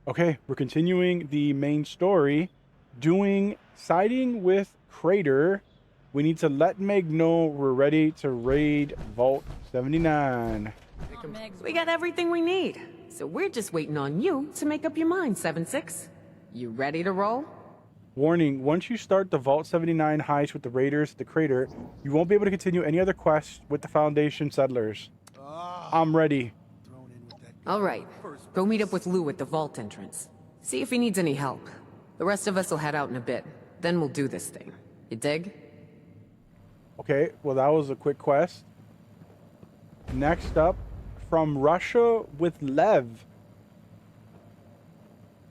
Okay, we're continuing the main story, siding with Crater. We need to let Meg know we're ready to raid Vault 79. We got everything we need, so we're just waiting on you to make up your mind, 7-6. You ready to roll? Warning, once you start the Vault 79 heist with the raiders at the Crater, you won't be able to continue any other quests with the Foundation settlers. I'm ready. All right, go meet up with Lou at the vault entrance. See if he needs any help. The rest of us will head out in a bit. Then we'll do this thing. You dig? Okay, well that was a quick quest. Next up, from Russia with Lev.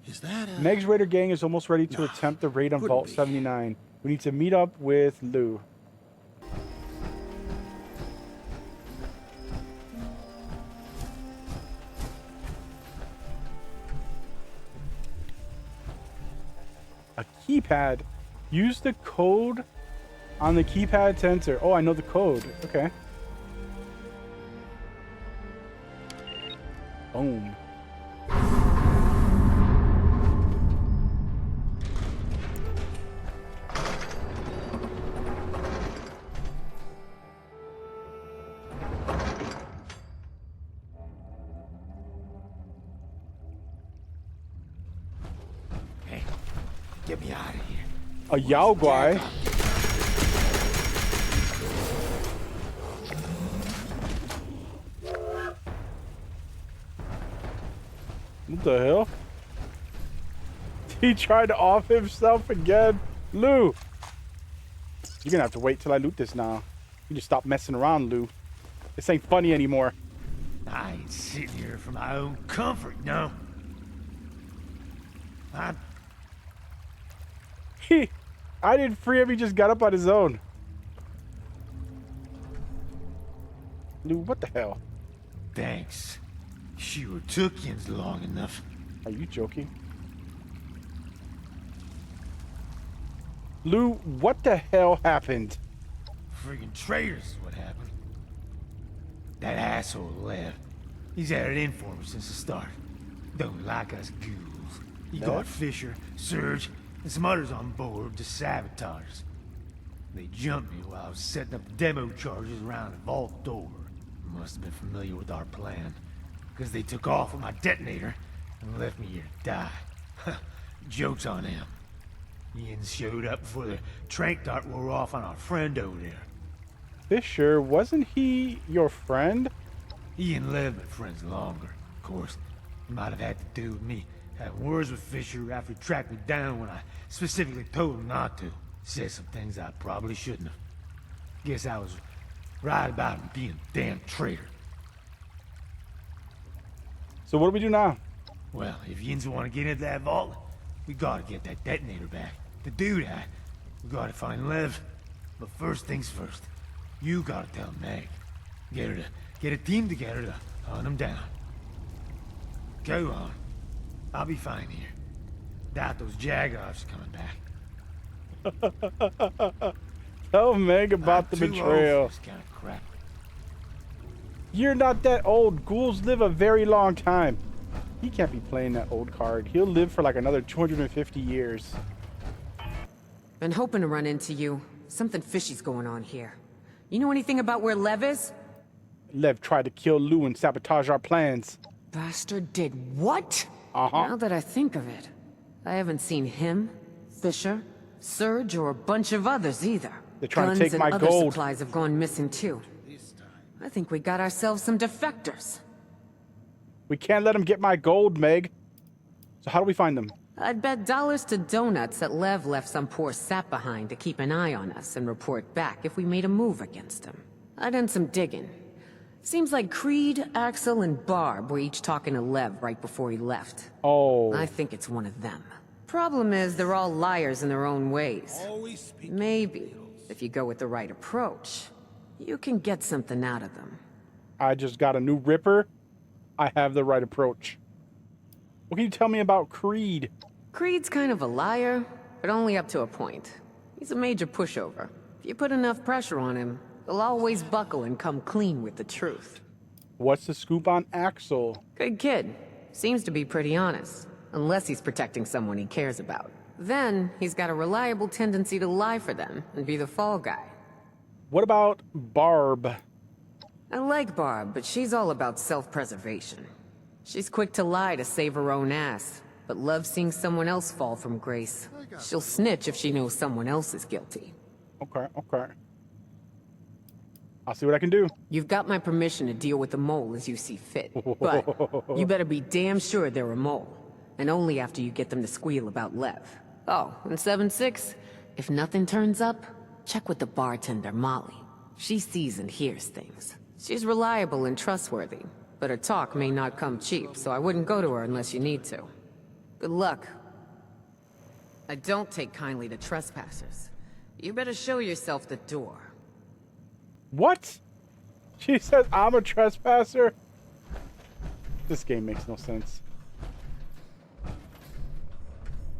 Is that Meg's Raider gang is almost ready to attempt the raid on Vault 79. We need to meet up with Lou. A keypad. Use the code on the keypad to enter. Oh, I know the code. Okay. Boom. Hey, get me out of here. A Yao Guai. What the hell? He tried to off himself again. Lou! You're gonna have to wait till I loot this now. You just stop messing around, Lou. This ain't funny anymore. I ain't sitting here for my own comfort, no. I didn't free him, he just got up on his own. Lou, what the hell? Thanks. Sure took yins long enough. Are you joking? Lou, what the hell happened? Friggin' traitors is what happened. That asshole left. He's had it in for me since the start. Don't like us ghouls. He got Fisher, Surge, and some others on board to sabotage us. They jumped me while I was setting up demo charges around the vault door. Must have been familiar with our plan, because they took off with my detonator and left me here to die. Joke's on them. Ian showed up before the trank dart wore off on our friend over there. Fisher, wasn't he your friend? Ian lived with friends longer, of course. He might have had to do with me. Had words with Fisher after he tracked me down when I specifically told him not to. Said some things I probably shouldn't have. Guess I was right about him being a damn traitor. So what do we do now? Well, if Yins want to get into that vault, we gotta get that detonator back. To do that, we gotta find Lev. But first things first, you gotta tell Meg. Get her to get a team together to hunt him down. Go on. I'll be fine here. Doubt those Jagoffs coming back. Tell Meg about the betrayal. This kind of crap. You're not that old. Ghouls live a very long time. He can't be playing that old card. He'll live for like another 250 years. Been hoping to run into you. Something fishy's going on here. You know anything about where Lev is? Lev tried to kill Lou and sabotage our plans. Bastard did what? Uh-huh. Now that I think of it, I haven't seen him, Fisher, Surge, or a bunch of others either. They're trying to take my Guns and other gold. supplies have gone missing too. I think we got ourselves some defectors. We can't let him get my gold, Meg. So how do we find them? I'd bet dollars to donuts that Lev left some poor sap behind to keep an eye on us and report back if we made a move against him. I done some digging. Seems like Creed, Axel, and Barb were each talking to Lev right before he left. Oh. I think it's one of them. Problem is, they're all liars in their own ways. Maybe, if you go with the right approach, you can get something out of them. I just got a new Ripper. I have the right approach. What can you tell me about Creed? Creed's kind of a liar, but only up to a point. He's a major pushover. If you put enough pressure on him, he'll always buckle and come clean with the truth. What's the scoop on Axel? Good kid. Seems to be pretty honest. unless he's protecting someone he cares about. Then, he's got a reliable tendency to lie for them and be the fall guy. What about Barb? I like Barb, but she's all about self-preservation. She's quick to lie to save her own ass, but loves seeing someone else fall from grace. She'll snitch if she knows someone else is guilty. Okay, okay. I'll see what I can do. You've got my permission to deal with the mole as you see fit, but you better be damn sure they're a mole, and only after you get them to squeal about Lev. Oh, and 7-6, if nothing turns up, check with the bartender, Molly. She sees and hears things. She's reliable and trustworthy, but her talk may not come cheap, so I wouldn't go to her unless you need to. Good luck. I don't take kindly to trespassers. You better show yourself the door. What? She says I'm a trespasser? This game makes no sense.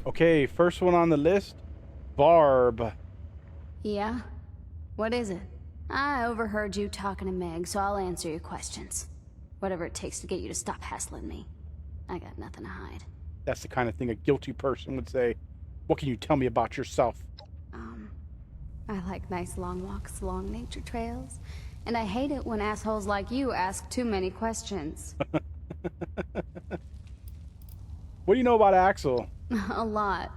Okay, first one on the list, Barb. Yeah? What is it? I overheard you talking to Meg, so I'll answer your questions. Whatever it takes to get you to stop hassling me. I got nothing to hide. That's the kind of thing a guilty person would say. What can you tell me about yourself? I like nice long walks along nature trails, and I hate it when assholes like you ask too many questions. What do you know about Axel? A lot.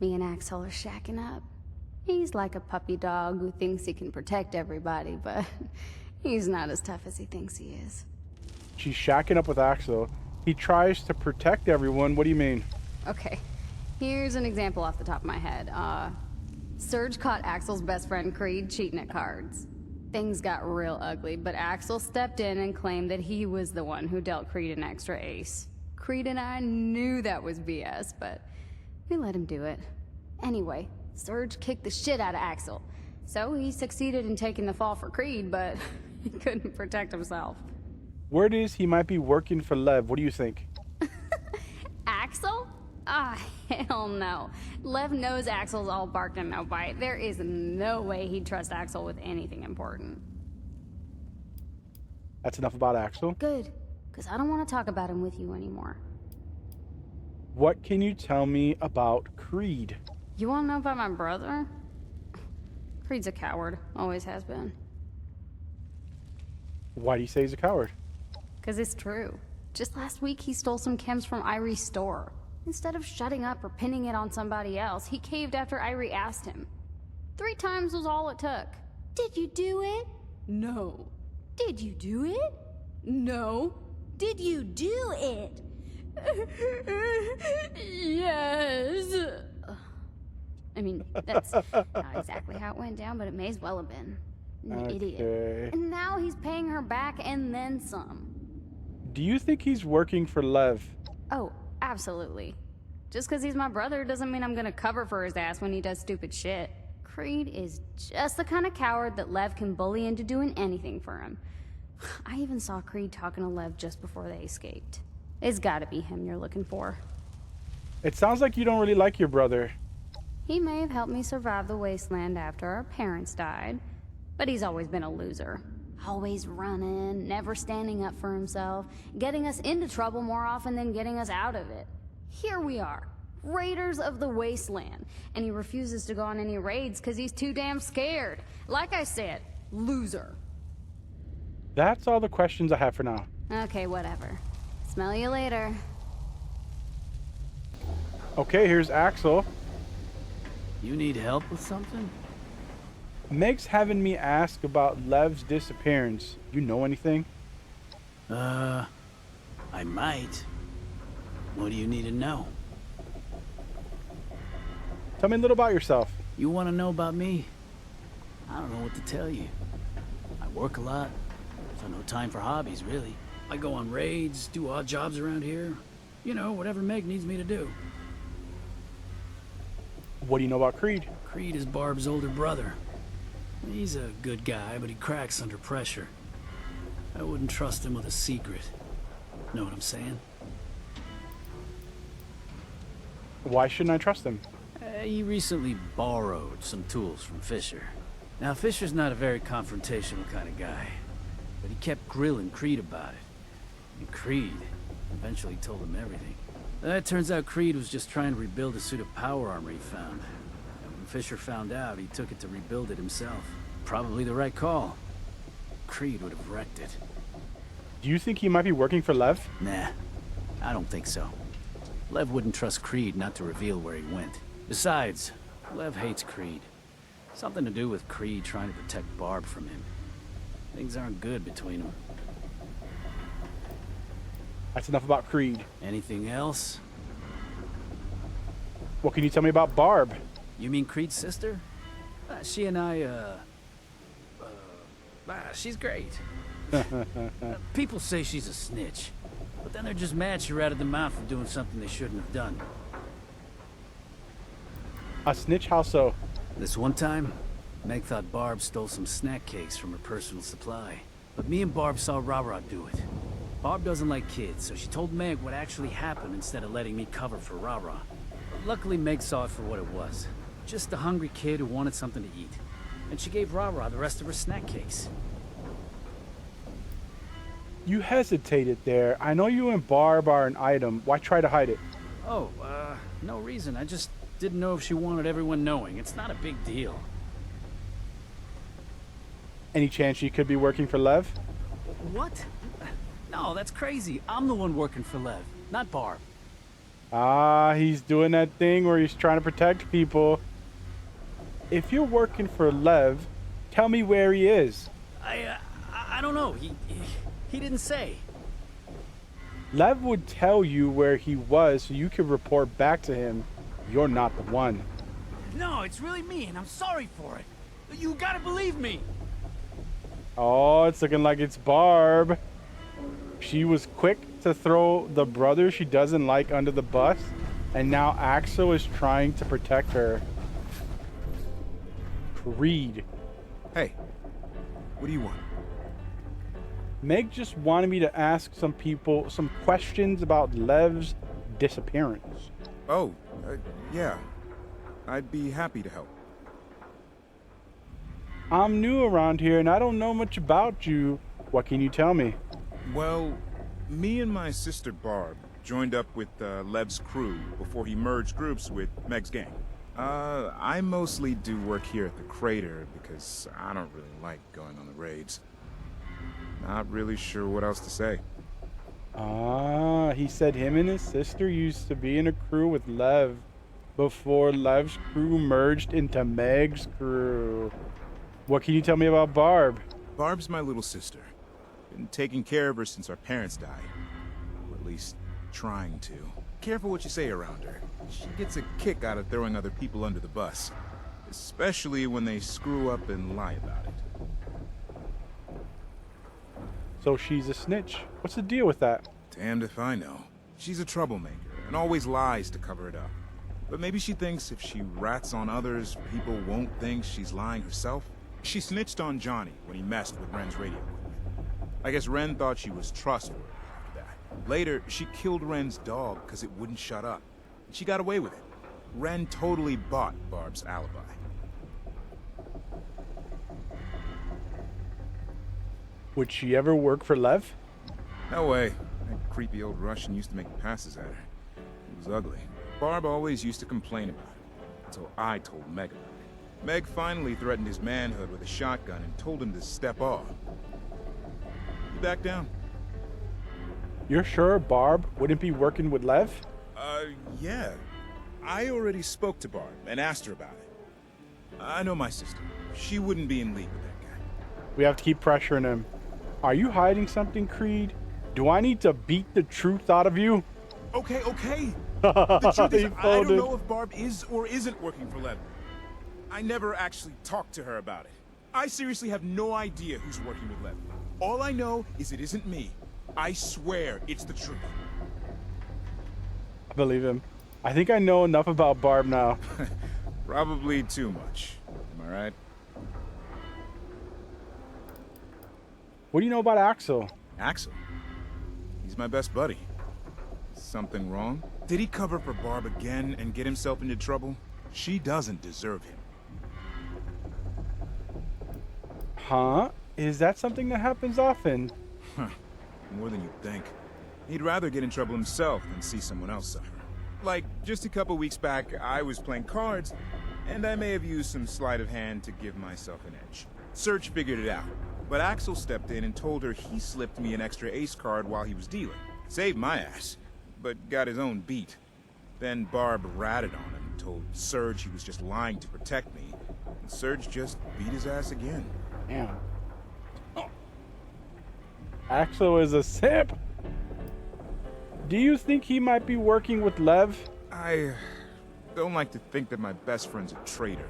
Me and Axel are shacking up. He's like a puppy dog who thinks he can protect everybody, but he's not as tough as he thinks he is. She's shacking up with Axel. He tries to protect everyone. What do you mean? Okay, here's an example off the top of my head. Serge caught Axel's best friend Creed cheating at cards. Things got real ugly, but Axel stepped in and claimed that he was the one who dealt Creed an extra ace. Creed and I knew that was BS, but we let him do it. Anyway, Serge kicked the shit out of Axel. So he succeeded in taking the fall for Creed, but he couldn't protect himself. Word is he might be working for Lev. What do you think? Axel? Ah, hell no. Lev knows Axel's all bark and no bite. There is no way he'd trust Axel with anything important. That's enough about Axel. Good, because I don't want to talk about him with you anymore. What can you tell me about Creed? You want to know about my brother? Creed's a coward. Always has been. Why do you say he's a coward? Because it's true. Just last week, he stole some chems from Irie's store. Instead of shutting up or pinning it on somebody else, he caved after Irie asked him. 3 times was all it took. Did you do it? No. Did you do it? No. Did you do it? Yes. I mean, that's not exactly how it went down, but it may as well have been. An idiot. And now he's paying her back and then some. Do you think he's working for Lev? Oh, absolutely. Just because he's my brother doesn't mean I'm gonna cover for his ass when he does stupid shit. Creed is just the kind of coward that Lev can bully into doing anything for him. I even saw Creed talking to Lev just before they escaped. It's gotta be him you're looking for. It sounds like you don't really like your brother. He may have helped me survive the wasteland after our parents died, but he's always been a loser. Always running, never standing up for himself, getting us into trouble more often than getting us out of it. Here we are, raiders of the wasteland, and he refuses to go on any raids because he's too damn scared. Like I said, loser. That's all the questions I have for now. Okay, whatever. Smell you later. Okay, here's Axel. You need help with something? Meg's having me ask about Lev's disappearance. You know anything? I might. What do you need to know? Tell me a little about yourself. You want to know about me? I don't know what to tell you. I work a lot, so no time for hobbies, really. I go on raids, do odd jobs around here. You know, whatever Meg needs me to do. What do you know about Creed? Creed is Barb's older brother. He's a good guy, but he cracks under pressure. I wouldn't trust him with a secret. Know what I'm saying? Why shouldn't I trust him? He recently borrowed some tools from Fisher. Now, Fisher's not a very confrontational kind of guy, but he kept grilling Creed about it. And Creed eventually told him everything. It turns out Creed was just trying to rebuild a suit of power armor he found. And when Fisher found out, he took it to rebuild it himself. Probably the right call. Creed would have wrecked it. Do you think he might be working for Lev? Nah, I don't think so. Lev wouldn't trust Creed not to reveal where he went. Besides, Lev hates Creed. Something to do with Creed trying to protect Barb from him. Things aren't good between them. That's enough about Creed. Anything else? What can you tell me about Barb? You mean Creed's sister? She and I, she's great. People say she's a snitch, but then they're just mad she ratted them out for doing something they shouldn't have done. A snitch? How so? This one time, Meg thought Barb stole some snack cakes from her personal supply. But me and Barb saw Rara do it. Barb doesn't like kids, so she told Meg what actually happened instead of letting me cover for Rara. But luckily, Meg saw it for what it was. Just a hungry kid who wanted something to eat. And she gave Rara the rest of her snack cakes. You hesitated there. I know you and Barb are an item. Why try to hide it? Oh, no reason. I just didn't know if she wanted everyone knowing. It's not a big deal. Any chance she could be working for Lev? What? No, that's crazy. I'm the one working for Lev, not Barb. Ah, he's doing that thing where he's trying to protect people. If you're working for Lev, tell me where he is. I don't know. He didn't say. Lev would tell you where he was so you could report back to him. You're not the one. No, it's really me, and I'm sorry for it. You gotta believe me. Oh, it's looking like it's Barb. She was quick to throw the brother she doesn't like under the bus, and now Axel is trying to protect her. Creed. Hey, what do you want? Meg just wanted me to ask some people some questions about Lev's disappearance. Oh, yeah. I'd be happy to help. I'm new around here and I don't know much about you. What can you tell me? Well, me and my sister Barb joined up with Lev's crew before he merged groups with Meg's gang. I mostly do work here at the crater because I don't really like going on the raids. Not really sure what else to say. Ah, he said him and his sister used to be in a crew with Lev before Lev's crew merged into Meg's crew. What can you tell me about Barb? Barb's my little sister. Been taking care of her since our parents died. Or at least trying to. Careful what you say around her. She gets a kick out of throwing other people under the bus. Especially when they screw up and lie about it. So she's a snitch. What's the deal with that? Damned if I know. She's a troublemaker and always lies to cover it up. But maybe she thinks if she rats on others, people won't think she's lying herself. She snitched on Johnny when he messed with Ren's radio equipment. I guess Ren thought she was trustworthy after that. Later, she killed Ren's dog because it wouldn't shut up. She got away with it. Ren totally bought Barb's alibi. Would she ever work for Lev? No way. That creepy old Russian used to make passes at her. It was ugly. Barb always used to complain about it, until I told Meg about it. Meg finally threatened his manhood with a shotgun and told him to step off. He backed down. You're sure Barb wouldn't be working with Lev? Yeah. I already spoke to Barb and asked her about it. I know my sister. She wouldn't be in league with that guy. We have to keep pressuring him. Are you hiding something, Creed? Do I need to beat the truth out of you? Okay. The truth is, He I don't folded. know if Barb is or isn't working for Lev. I never actually talked to her about it. I seriously have no idea who's working with Lev. All I know is it isn't me. I swear it's the truth. I believe him. I think I know enough about Barb now. Probably too much. Am I right? What do you know about Axel? Axel? He's my best buddy. Something wrong? Did he cover for Barb again and get himself into trouble? She doesn't deserve him. Huh? Is that something that happens often? Huh. More than you'd think. He'd rather get in trouble himself than see someone else suffer. Like, just a couple weeks back, I was playing cards, and I may have used some sleight of hand to give myself an edge. Serge figured it out, but Axel stepped in and told her he slipped me an extra ace card while he was dealing. Saved my ass, but got his own beat. Then Barb ratted on him, told Serge he was just lying to protect me, and Serge just beat his ass again. Damn. Axel is a simp. Do you think he might be working with Lev? I don't like to think that my best friend's a traitor.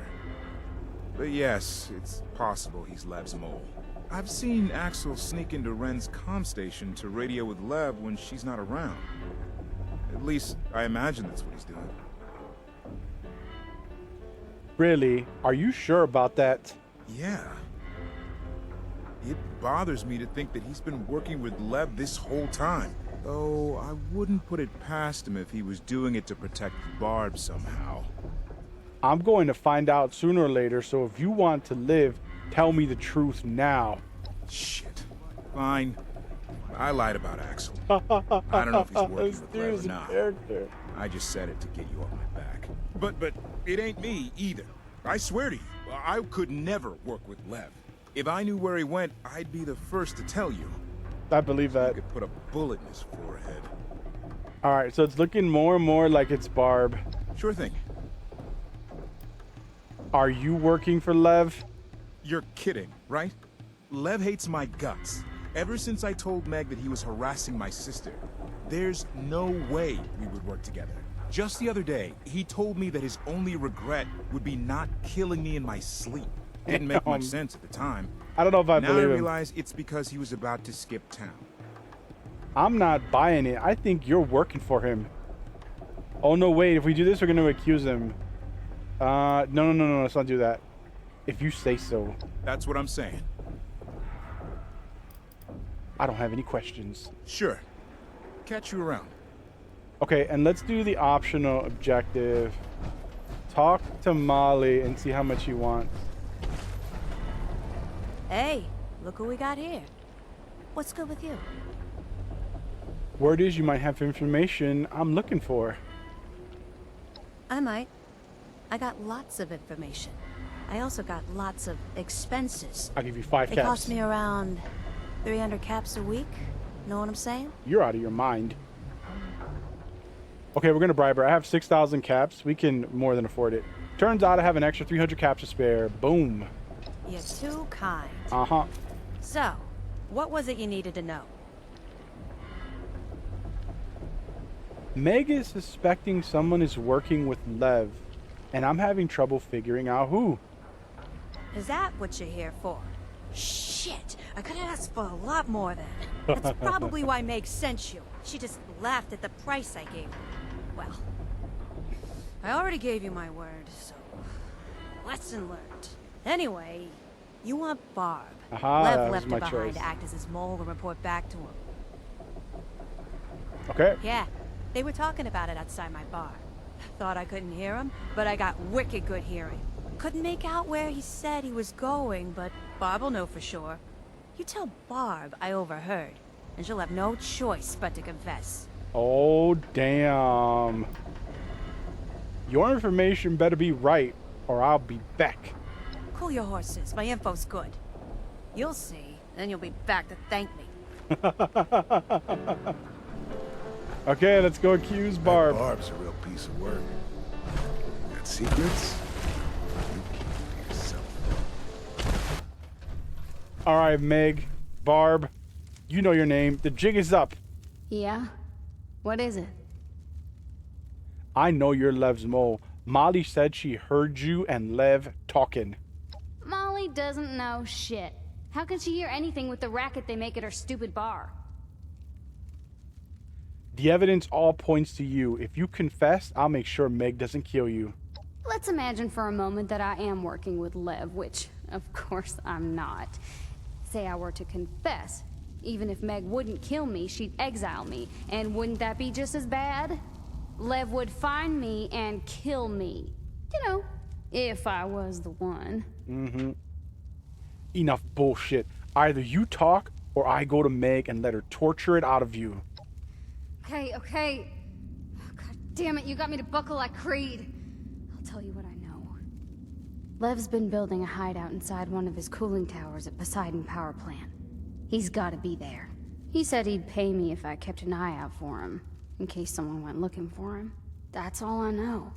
But yes, it's possible he's Lev's mole. I've seen Axel sneak into Ren's comm station to radio with Lev when she's not around. At least, I imagine that's what he's doing. Really? Are you sure about that? Yeah. It bothers me to think that he's been working with Lev this whole time. Though I wouldn't put it past him if he was doing it to protect Barb somehow. I'm going to find out sooner or later, so if you want to live, tell me the truth now. Shit. Fine. I lied about Axel. I don't know if he's working This with dude Lev is or a not. character. I just said it to get you off my back. But it ain't me either. I swear to you, I could never work with Lev. If I knew where he went, I'd be the first to tell you. I believe I that. could put a bullet in his forehead. All right, so it's looking more and more like it's Barb. Sure thing. Are you working for Lev? You're kidding, right? Lev hates my guts. Ever since I told Meg that he was harassing my sister, there's no way we would work together. Just the other day, he told me that his only regret would be not killing me in my sleep. Didn't make much sense at the time. I don't know if I Now believe I him. realize it's because he was about to skip town. I'm not buying it. I think you're working for him. Oh, no, wait. If we do this, we're going to accuse him. No. Let's not do that. If you say so. That's what I'm saying. I don't have any questions. Sure. Catch you around. Okay, and let's do the optional objective. Talk to Molly and see how much he wants. Hey, look who we got here. What's good with you? Word is you might have information I'm looking for. I might. I got lots of information. I also got lots of expenses. I'll give you 5 It caps. cost me around 300 caps a week. Know what I'm saying? You're out of your mind. Okay, we're gonna bribe her. I have 6,000 caps. We can more than afford it. Turns out I have an extra 300 caps to spare. Boom. You're too kind. Uh-huh. So, what was it you needed to know? Meg is suspecting someone is working with Lev, and I'm having trouble figuring out who. Is that what you're here for? Shit, I could have asked for a lot more then. That's probably why Meg sent you. She just laughed at the price I gave her. Well, I already gave you my word, so lesson learned. Anyway, you want Barb. Aha, that Lev was left my her behind choice. to act as his mole and report back to him. Okay. Yeah, they were talking about it outside my bar. Thought I couldn't hear him, but I got wicked good hearing. Couldn't make out where he said he was going, but Barb will know for sure. You tell Barb I overheard, and she'll have no choice but to confess. Oh, damn. Your information better be right, or I'll be back. Cool your horses, my info's good. You'll see, then you'll be back to thank me. Okay, let's go accuse Barb. Barb's a real piece of work. Got secrets? You keep to yourself. All right, Meg, Barb, you know your name. The jig is up. Yeah? What is it? I know you're Lev's mole. Molly said she heard you and Lev talking. Molly doesn't know shit. How can she hear anything with the racket they make at her stupid bar? The evidence all points to you. If you confess, I'll make sure Meg doesn't kill you. Let's imagine for a moment that I am working with Lev, which, of course, I'm not. Say I were to confess. Even if Meg wouldn't kill me, she'd exile me. And wouldn't that be just as bad? Lev would find me and kill me. You know, if I was the one. Mm-hmm. Enough bullshit. Either you talk, or I go to Meg and let her torture it out of you. Okay. Oh, God Damn it, you got me to buckle like Creed. I'll tell you what I know. Lev's been building a hideout inside one of his cooling towers at Poseidon Power Plant. He's gotta be there. He said he'd pay me if I kept an eye out for him, in case someone went looking for him. That's all I know.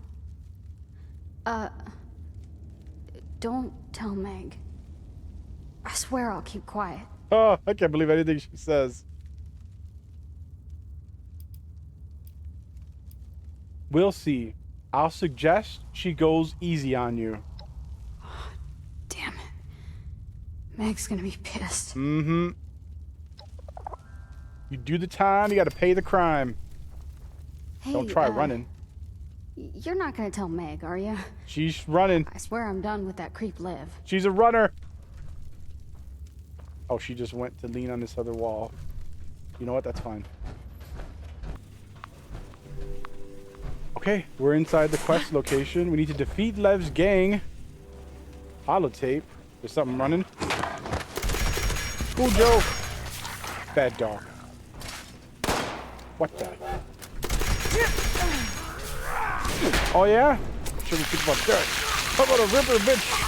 Don't tell Meg. I swear I'll keep quiet. Oh, I can't believe anything she says. We'll see. I'll suggest she goes easy on you. Damn it. Meg's gonna be pissed. Mm-hmm. You do the time, you gotta pay the crime. Hey, Don't try running. You're not gonna tell Meg, are you? She's running. I swear I'm done with that creep Lev. She's a runner. Oh, she just went to lean on this other wall. You know what? That's fine. Okay, we're inside the quest location. We need to defeat Lev's gang. Holotape. There's something running. Cool Joe. Bad dog. What the? Oh yeah? Shouldn't think about that. How about a ripper, bitch?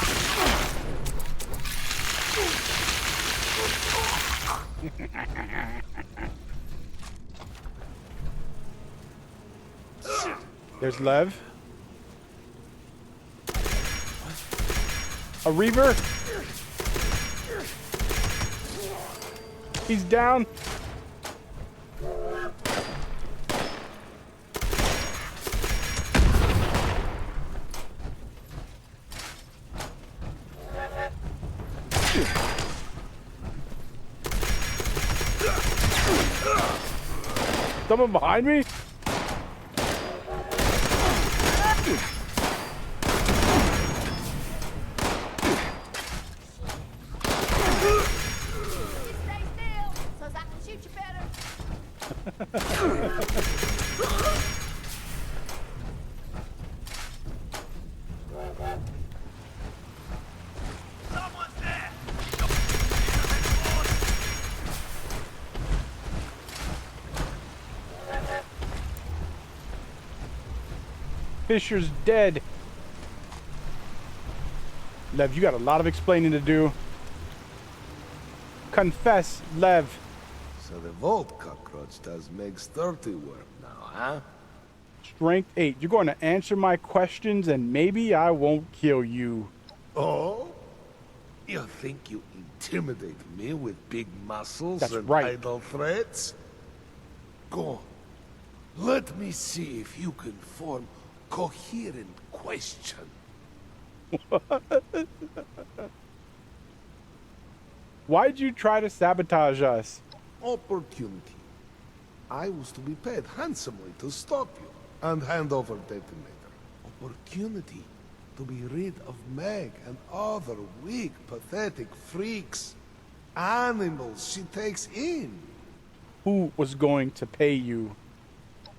There's Lev. A Reaver. He's down. Someone behind me? Fisher's dead. Lev, you got a lot of explaining to do. Confess, Lev. So the Vault cockroach does Meg's dirty work now, huh? Strength 8. You're going to answer my questions and maybe I won't kill you. Oh? You think you intimidate me with big muscles That's and right. idle threats? Go on. Let me see if you can form coherent question. Why'd you try to sabotage us? Opportunity. I was to be paid handsomely to stop you and hand over detonator. Opportunity to be rid of Meg and other weak, pathetic freaks. Animals she takes in. Who was going to pay you?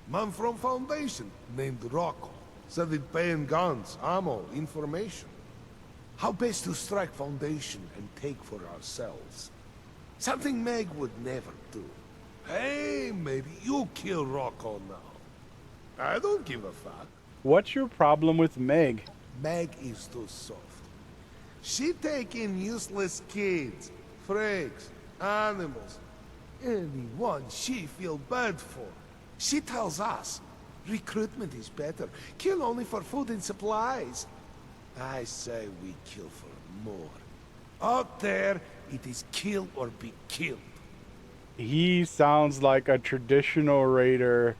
Man from Foundation named Rocco said he'd pay in guns, ammo, information. How best to strike Foundation and take for ourselves. Something Meg would never do. Hey, maybe you kill Rocco now. I don't give a fuck. What's your problem with Meg? Meg is too soft. She take in useless kids, freaks, animals. Anyone she feel bad for. She tells us, recruitment is better. Kill only for food and supplies. I say we kill for more. Out there, it is kill or be killed. He sounds like a traditional raider.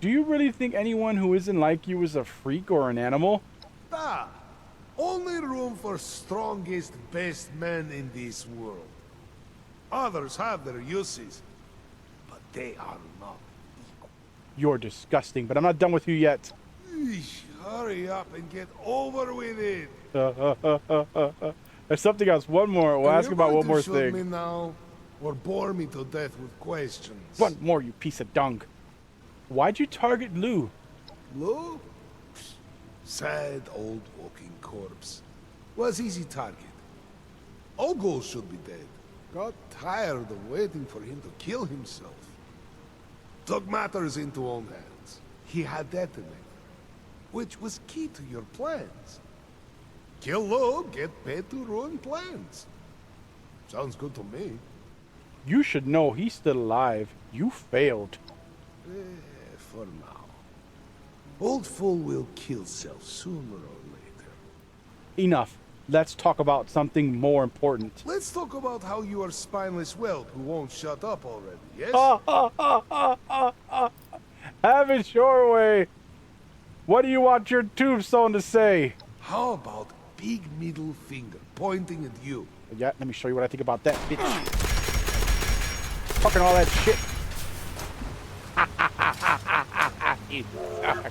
Do you really think anyone who isn't like you is a freak or an animal? Ah, only room for strongest, best men in this world. Others have their uses, but they are not equal. You're disgusting, but I'm not done with you yet. Eesh, hurry up and get over with it. There's something else. One more. We'll ask about one more Shoot thing. me now, or bore me to death with questions. One more, you piece of dung. Why'd you target Lou? Lou? Sad old walking corpse. Was easy target. All ghouls should be dead. Got tired of waiting for him to kill himself. Took matters into own hands. he had detonated, which was key to your plans. Kill low, get paid to ruin plans. Sounds good to me. You should know he's still alive. You failed. For now. Old fool will kill self sooner or later. Enough. Let's talk about something more important. Let's talk about how you are spineless whelp who won't shut up already, yes? Have it your way. What do you want your tombstone to say? How about big middle finger pointing at you? Yeah, let me show you what I think about that, bitch. Fucking all that shit. You suck.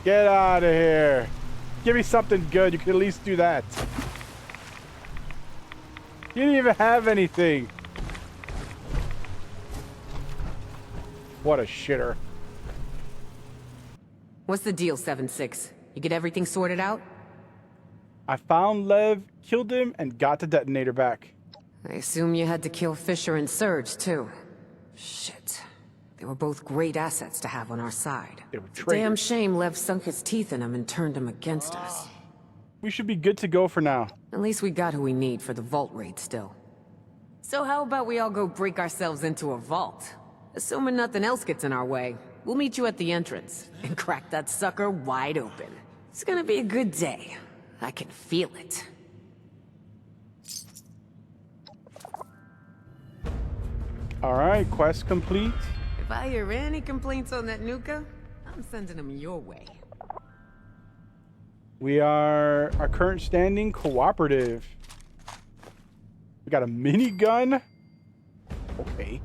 Get out of here. Give me something good. You can at least do that. You didn't even have anything. What a shitter. What's the deal, 7-6? You get everything sorted out? I found Lev, killed him, and got the detonator back. I assume you had to kill Fisher and Surge, too. Shit. They were both great assets to have on our side. They were It's a traitors. damn shame Lev sunk his teeth in them and turned them against us. We should be good to go for now. At least we got who we need for the vault raid still. So how about we all go break ourselves into a vault? Assuming nothing else gets in our way, we'll meet you at the entrance and crack that sucker wide open. It's gonna be a good day. I can feel it. Alright, quest complete. If I hear any complaints on that Nuka, I'm sending them your way. We are our current standing cooperative. We got a minigun. Okay.